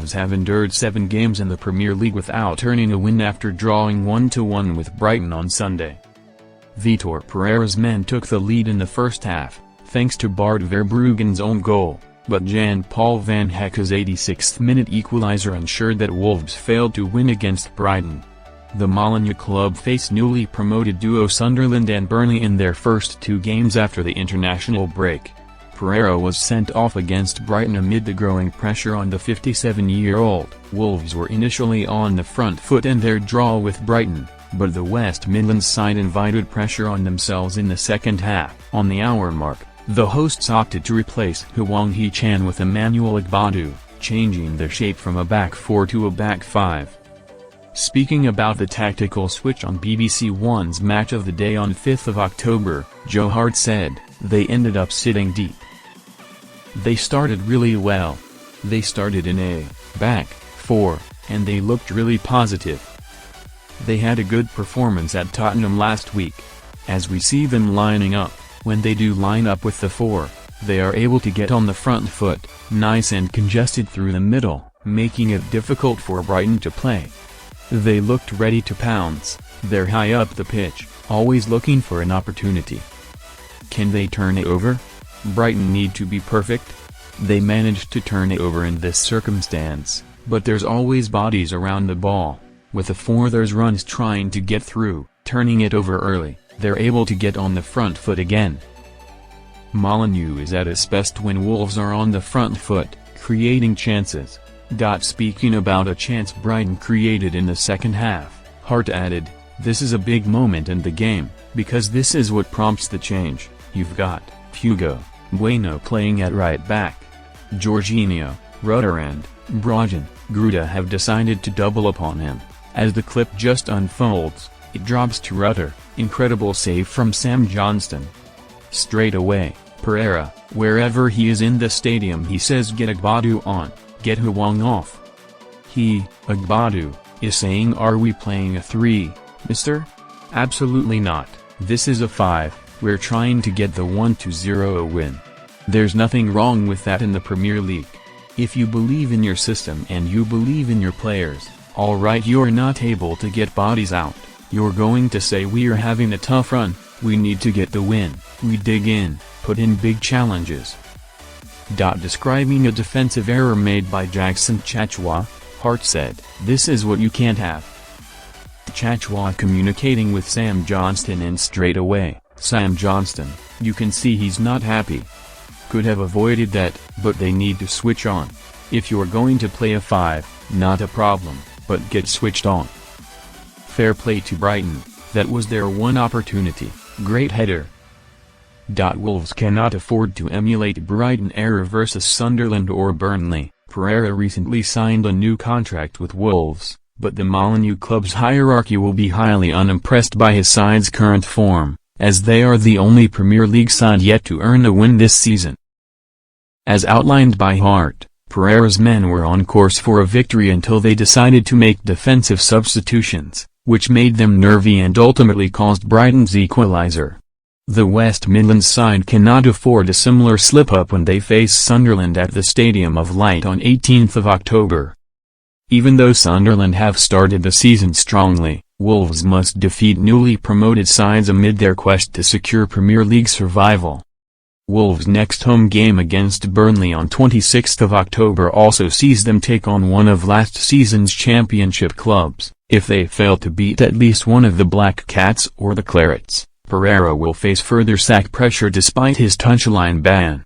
Wolves have endured 7 games in the Premier League without earning a win after drawing 1-1 with Brighton on Sunday. Vitor Pereira's men took the lead in the first half, thanks to Bart Verbruggen's own goal, but Jan Paul van Hecke's 86th-minute equaliser ensured that Wolves failed to win against Brighton. The Molineux club faced newly promoted duo Sunderland and Burnley in their first 2 games after the international break. Pereira was sent off against Brighton amid the growing pressure on the 57-year-old. Wolves were initially on the front foot in their draw with Brighton, but the West Midlands side invited pressure on themselves in the second half. On the hour mark, the hosts opted to replace Hwang Hee-chan with Emmanuel Agbadu, changing their shape from a back 4 to a back 5. Speaking about the tactical switch on BBC One's Match of the Day on 5th of October, Joe Hart said, "They ended up sitting deep. They started really well. They started in a back 4, and they looked really positive. They had a good performance at Tottenham last week. As we see them lining up, when they do line up with the 4, they are able to get on the front foot, nice and congested through the middle, making it difficult for Brighton to play. They looked ready to pounce. They're high up the pitch, always looking for an opportunity. Can they turn it over? Brighton need to be perfect. They managed to turn it over in this circumstance, but there's always bodies around the ball. With a 4 there's runs trying to get through, turning it over early, they're able to get on the front foot again. Molineux is at its best when Wolves are on the front foot, creating chances." Speaking about a chance Brighton created in the second half, Hart added, "This is a big moment in the game, because this is what prompts the change. You've got Hugo Bueno playing at right back. Jorginho, Rutter and Brogdon, Gruda have decided to double upon him. As the clip just unfolds, it drops to Rutter, incredible save from Sam Johnston. Straight away, Pereira, wherever he is in the stadium he says get Agbadu on, get Hwang off. He, Agbadu, is saying are we playing a 3, mister? Absolutely not, this is a 5, we're trying to get the 1-0 win. There's nothing wrong with that in the Premier League. If you believe in your system and you believe in your players, alright you're not able to get bodies out, you're going to say we're having a tough run, we need to get the win, we dig in, put in big challenges." Describing a defensive error made by Jackson Chachwa, Hart said, "This is what you can't have." Chachwa communicating with Sam Johnston and straight away, Sam Johnston, you can see he's not happy. Could have avoided that, but they need to switch on. If you're going to play a 5, not a problem, but get switched on. Fair play to Brighton, that was their one opportunity, great header. Wolves cannot afford to emulate Brighton error versus Sunderland or Burnley. Pereira recently signed a new contract with Wolves, but the Molineux club's hierarchy will be highly unimpressed by his side's current form, as they are the only Premier League side yet to earn a win this season. As outlined by Hart, Pereira's men were on course for a victory until they decided to make defensive substitutions, which made them nervy and ultimately caused Brighton's equaliser. The West Midlands side cannot afford a similar slip-up when they face Sunderland at the Stadium of Light on 18th of October. Even though Sunderland have started the season strongly, Wolves must defeat newly promoted sides amid their quest to secure Premier League survival. Wolves' next home game against Burnley on 26th of October also sees them take on one of last season's championship clubs. If they fail to beat at least one of the Black Cats or the Clarets, Pereira will face further sack pressure despite his touchline ban.